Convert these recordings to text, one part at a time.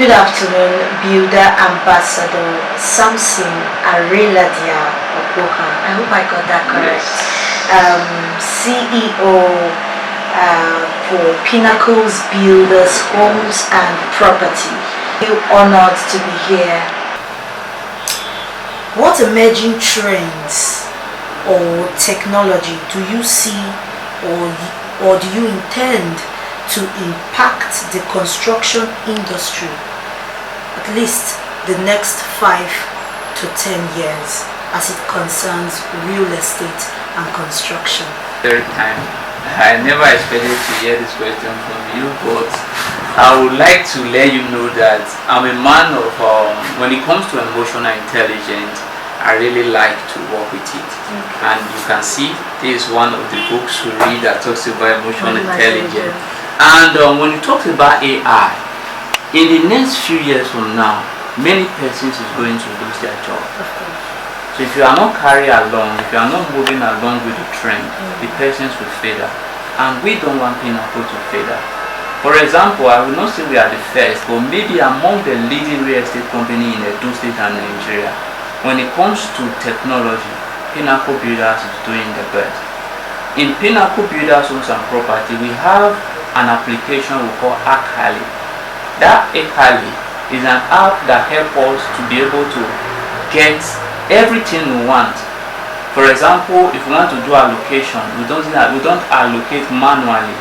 Good afternoon, Builder Ambassador Samson Areladia Oboha. I hope I got that correct. CEO for Pinnacle Builders, Homes and Property. Feel honored to be here. What emerging trends or technology do you see or do you intend to impact the construction industry, at least the next 5 to 10 years, as it concerns real estate and construction? Third time. I never expected to hear this question from you, but I would like to let you know that I'm a man of, when it comes to emotional intelligence, I really like to work with it. Okay. And you can see this is one of the books we read that talks about emotional intelligence. And when you talk about AI, in the next few years from now, many persons is going to lose their job. So if you are not carrying along, if you are not moving along with the trend, the persons will fade out. And we don't want Pinnacle to fade out. For example, I will not say we are the first, but maybe among the leading real estate company in Edo State and Nigeria. When it comes to technology, Pinnacle Builders is doing the best. In Pinnacle Builders Homes and Property, we have an application we call Akali. That Akali is an app that helps us to be able to get everything we want. For example, if we want to do allocation, we don't allocate manually.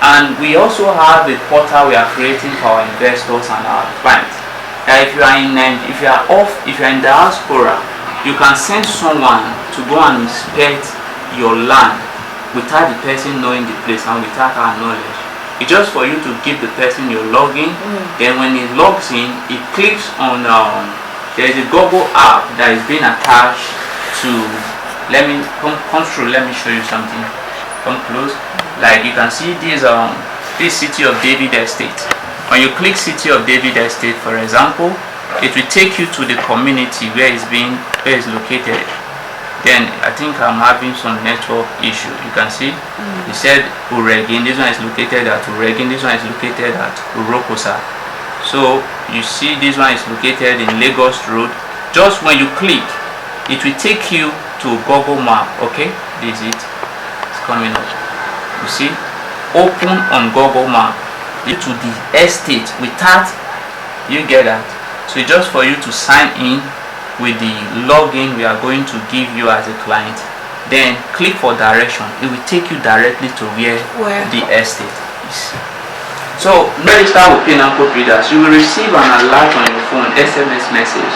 And we also have a portal we are creating for our investors and our clients. If you are in diaspora, you can send someone to go and inspect your land without the person knowing the place and without our knowledge. It's just for you to give the person your login. Then when he logs in, he clicks on there is a Google app that is being attached to, let me show you something. Come close. Like you can see this City of David Estate. When you click City of David Estate, for example, it will take you to the community where it's located. Then I think I'm having some network issue. You can see it said Uregin. This one is located at Uregin. This one is located at Urokosa. So you see this one is located in Lagos Road. Just when you click, it will take you to Google Map. Okay, this is it. It's coming up. You see, open on Google Map to the estate without, you get that. So just for you to sign in with the login we are going to give you as a client, then click for direction. It will take you directly to where the estate is. So register with Pinnacle Builders. You will receive an alert on your phone, SMS message.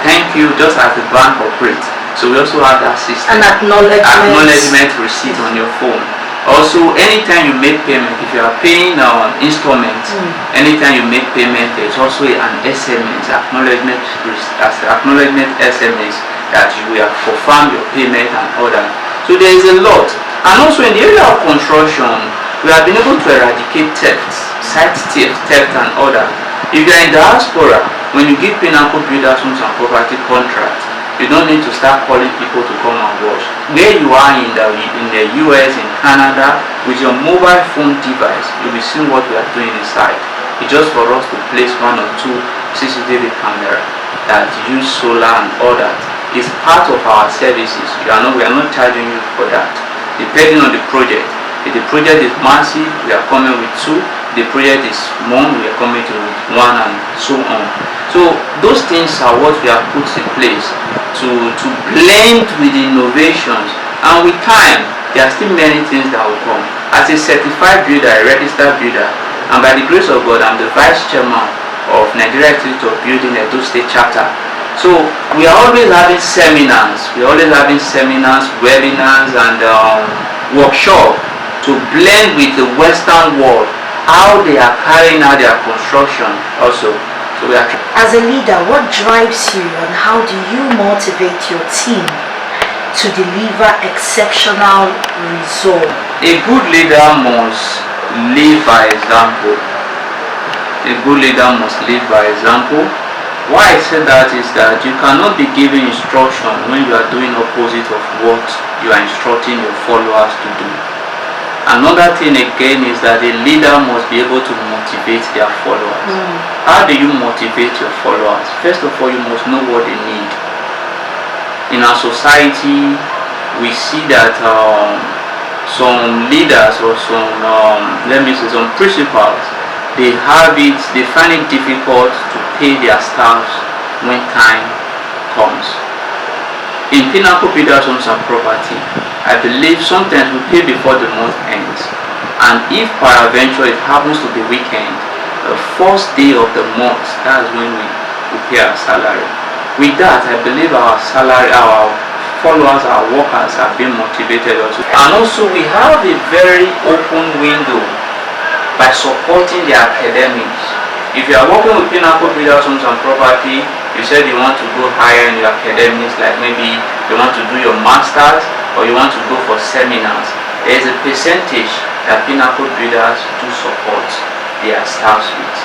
Thank you, just as the bank operates. So we also have that system. An acknowledgement receipt on your phone. Also, anytime you make payment, if you are paying installments, anytime you make payment, there's also an SMS, acknowledgement SMS that you will confirm your payment and all that. So there is a lot. And also in the area of construction, we have been able to eradicate thefts, site theft and all that. If you are in diaspora, when you give Pinnacle Builders Homes and Property contract, you don't need to start calling people to come and watch. Where you are in the US, in Canada, with your mobile phone device, you'll be seeing what we are doing inside. It's just for us to place 1 or 2 CCTV camera that use solar and all that. It's part of our services. We are not charging you for that. Depending on the project. If the project is massive, we are coming with 2. The project is small, we are coming to 1 and so on. So those things are what we have put in place to blend with innovations, and with time there are still many things that will come. As a certified builder, a registered builder, and by the grace of God, I'm the vice chairman of Nigeria Institute of Building Edo State chapter. So we are always having seminars, webinars and workshops to blend with the Western world, how they are carrying out their construction also. So we are as a leader, what drives you and how do you motivate your team to deliver exceptional results? A good leader must live by example. Why I say that is that you cannot be giving instruction when you are doing opposite of what you are instructing your followers to do. Another thing again is that a leader must be able to motivate their followers. How do you motivate your followers? First of all, you must know what they need. In our society, we see that some leaders or some principals, they find it difficult to pay their staffs when time comes. In Pinnacle Builders Homes and Property, I believe sometimes we pay before the month ends, and if peradventure it happens to be weekend, the first day of the month, that's when we pay our salary. With that, I believe our followers, our workers are being motivated also. And also we have a very open window by supporting the academics. If you are working with Pinnacle Builders Homes and Property, you said you want to go higher in your academics, like maybe you want to do your masters or you want to go for seminars, there is a percentage that Pinnacle Builders do support their staffs with.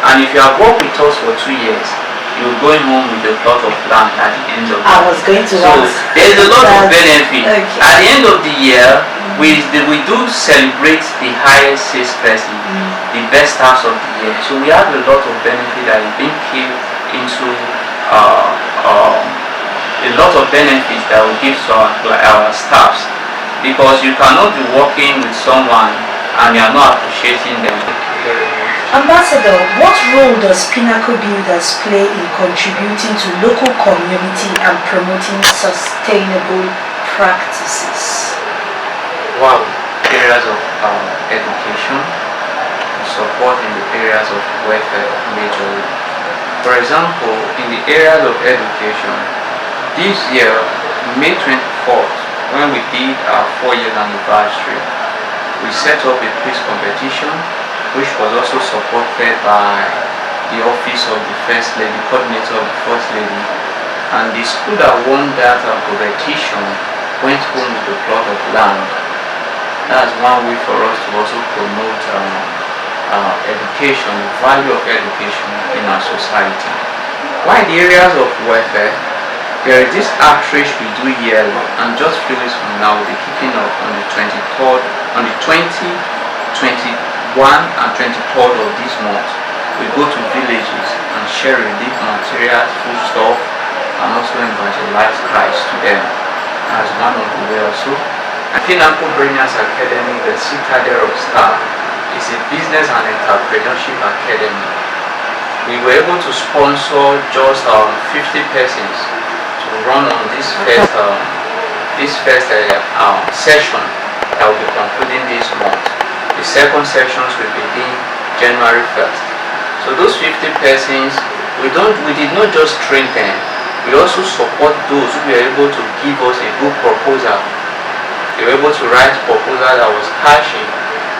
And if you have worked with us for 2 years, you're going home with a plot of land at the end of the year. I was going to ask. There's a lot of benefit. Okay. At the end of the year, we do celebrate the highest sales person, the best staffs of the year. So we have a lot of benefit that is being paid into a lot of benefits that we give to our staffs, because you cannot be working with someone and you are not appreciating them. Ambassador, what role does Pinnacle Builders play in contributing to local community and promoting sustainable practices? Wow, areas of education, support in the areas of welfare majorly. For example, in the areas of education, this year, May 24th, when we did our 4-year anniversary, we set up a quiz competition, which was also supported by the office of the First Lady, coordinator of the First Lady, and the school that won that competition went home with a plot of land. That's one way for us to also promote education, the value of education in our society. While in the areas of welfare, there is this outreach we do yearly, and just few weeks from now we'll be kicking off on the 23rd, on the 20, 21 and 23rd of this month. We go to villages and share relief materials, foodstuff, and also evangelize Christ to them as one of the way also. Pinnacle Builders Academy, the Citadel of Star, is a business and entrepreneurship academy. We were able to sponsor just 50 persons to run on this first session that will be concluding this month. The second sessions will begin January 1st. So those 50 persons, we did not just train them, we also support those who were able to give us a good proposal. They were able to write a proposal that was catchy,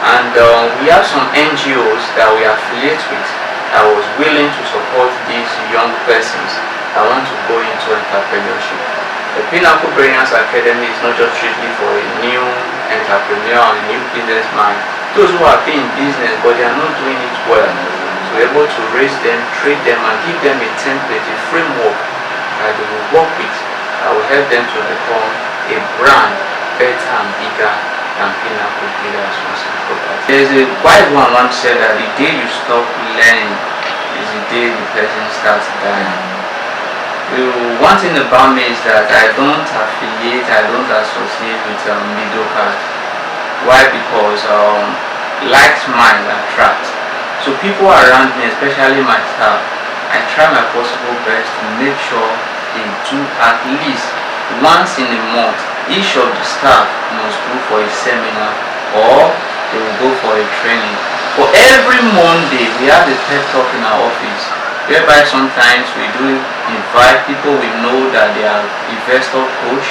and we have some NGOs that we affiliate with that was willing to support these young persons that want to go into entrepreneurship. The Pinnacle Builders Academy is not just strictly for a new entrepreneur or a new businessman, those who are in business but they are not doing it well. So we're able to raise them, train them, and give them a template, a framework that they will work with that will help them to become a brand better and bigger than Pinnacle Builders Homes and Property. There's a wise one once said that the day you stop learning is the day the person starts dying. One thing about me is that I don't associate with middle class. Why? Because like minds attract. So people around me, especially my staff, I try my possible best to make sure they do at least once in a month. Each of the staff must go for a seminar or they will go for a training. For every Monday, we have a pep talk in our office, whereby sometimes we do invite people we know that they are investor coach,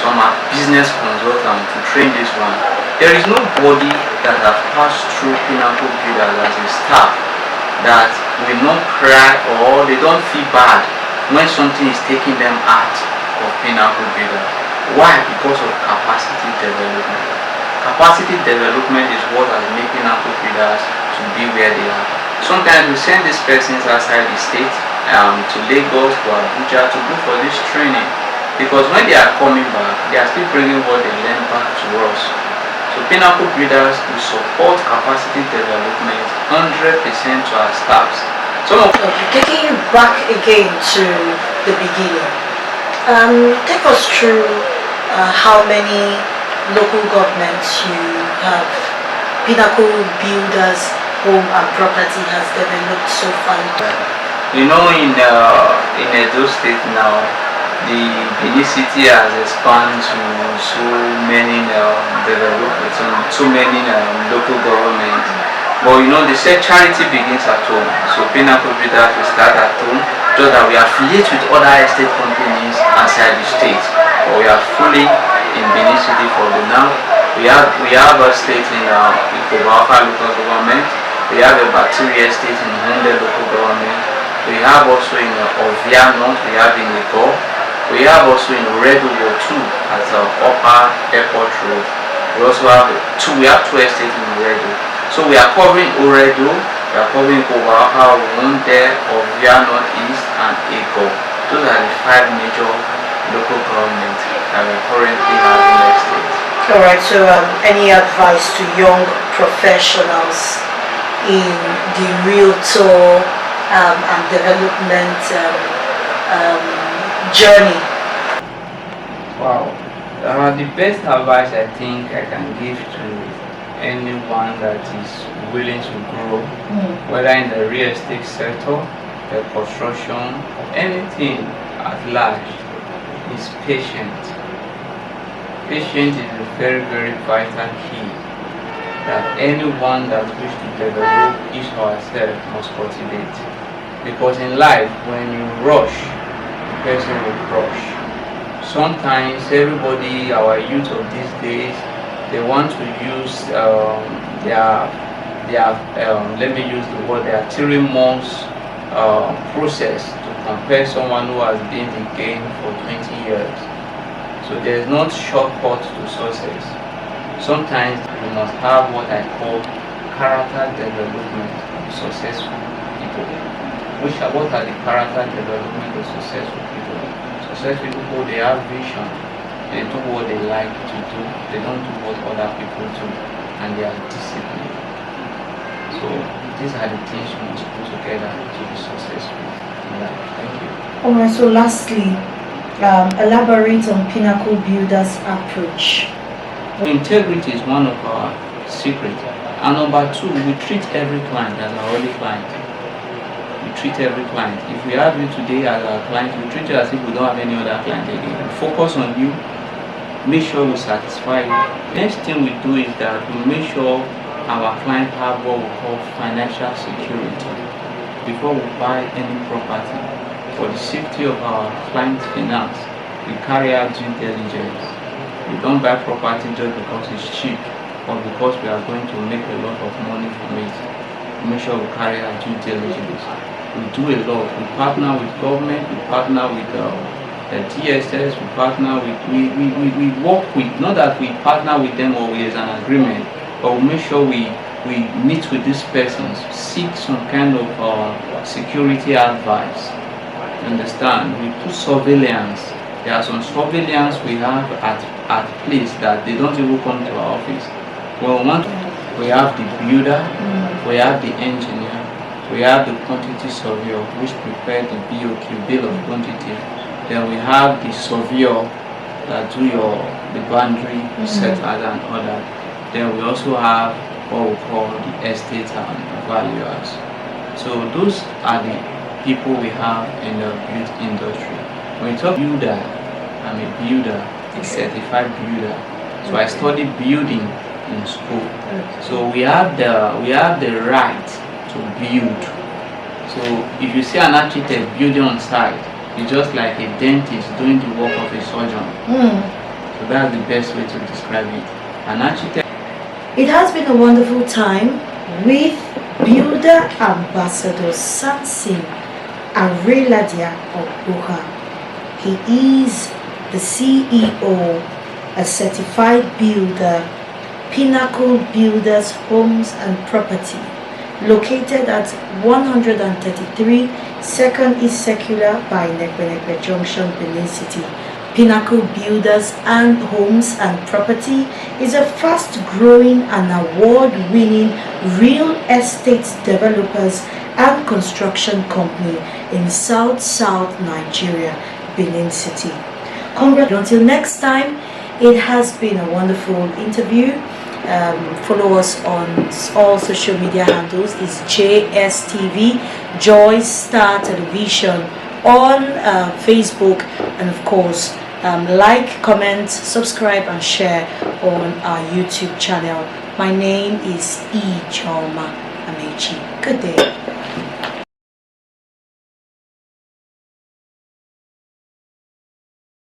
some are business consultants to train this one. There is nobody that has passed through Pinnacle Builders as a staff that will not cry or they don't feel bad when something is taking them out of Pinnacle Builders. Why? Because of capacity development. Capacity development is what has made Pinnacle Builders to be where they are. Sometimes we send these persons outside the state, to Lagos, to Abuja, to go for this training, because when they are coming back, they are still bringing what they learned back to us. So So Pinnacle Builders will support capacity development 100% to our staffs. Okay, taking you back again to the beginning, take us through how many local governments you have Pinnacle Builders Home and Property has developed so far. You know, in Edo State now, the Benin City has expanded to so many developments, so many local governments. But you know, they say charity begins at home. So Pinnacle Builders will start at home, just that we affiliate with other estate companies outside the state. But we are fully in Benin City for the now. We have a state in Ikobaoka local government. We have a Battery estate in Hunde local government. We have also in Ovia North. We have in Iko. We have also in Oredo 2 at Upper Airport Road. We also have two estates in Oredo. So we are covering Oredo, we are covering Ikobaoka, Hunde, Ovia North East, and Iko. Those are the 5 major local governments that we currently have in the state. Alright, so any advice to young professionals in the realtor and development journey? Wow. The best advice I think I can give to anyone that is willing to grow, whether in the real estate sector, the construction, anything at large, is patient. Patience is a very, very vital key that anyone that wishes to develop each ourselves must cultivate. Because in life, when you rush, the person will crush. Sometimes everybody, our youth of these days, they want to use their let me use the word, their 3 months process to compare someone who has been in the game for 20 years. So there is not shortcut to success. Sometimes you must have what I call character development of successful people. What are the character development of successful people? Successful people, they have vision. They do what they like to do. They don't do what other people do, and they are disciplined. So these are the things you must put together to be successful in life. Thank you. Alright, so lastly, elaborate on Pinnacle Builders' approach. Integrity is one of our secrets. And number 2, we treat every client as our only client. We treat every client. If we have you today as our client, we treat you as if we don't have any other client again. We focus on you, make sure we satisfy you. Next thing we do is that we make sure our client have what we call financial security before we buy any property. For the safety of our client's finance, we carry out due diligence. We don't buy property just because it's cheap or because we are going to make a lot of money from it. We make sure we carry out due diligence. We do a lot. We partner with government, we partner with the DSS, we partner with, we work with, not that we partner with them or there's an agreement, but we make sure we meet with these persons, seek some kind of security advice. Understand? We put surveillance. There are some surveillance we have at place that they don't even come to our office. Well, we have the builder, we have the engineer, we have the quantity surveyor which prepare the BOQ, bill of quantity. Then we have the surveyor that do the boundary setters and other. Then we also have what we call the estate and valuers. So those are the people we have in the built industry. When you talk builder, I'm a builder, a certified builder. So I studied building in school. So we have the right to build. So if you see an architect building on site, it's just like a dentist doing the work of a surgeon. So that's the best way to describe it. An architect. It has been a wonderful time with Builder Ambassador Samson Areladia Obuha. He is the CEO, a certified builder, Pinnacle Builders Homes and Property, located at 133 2nd East Circular by Nekwenekwe Junction, Benin City. Pinnacle Builders and Homes and Property is a fast-growing and award-winning real estate developers and construction company in South Nigeria, Benin City. Congrats. Until next time, it has been a wonderful interview. Follow us on all social media handles. It's JSTV, Joy Star Television on Facebook, and of course like, comment, subscribe and share on our YouTube channel. My name is Ijoma Amechi. Good day.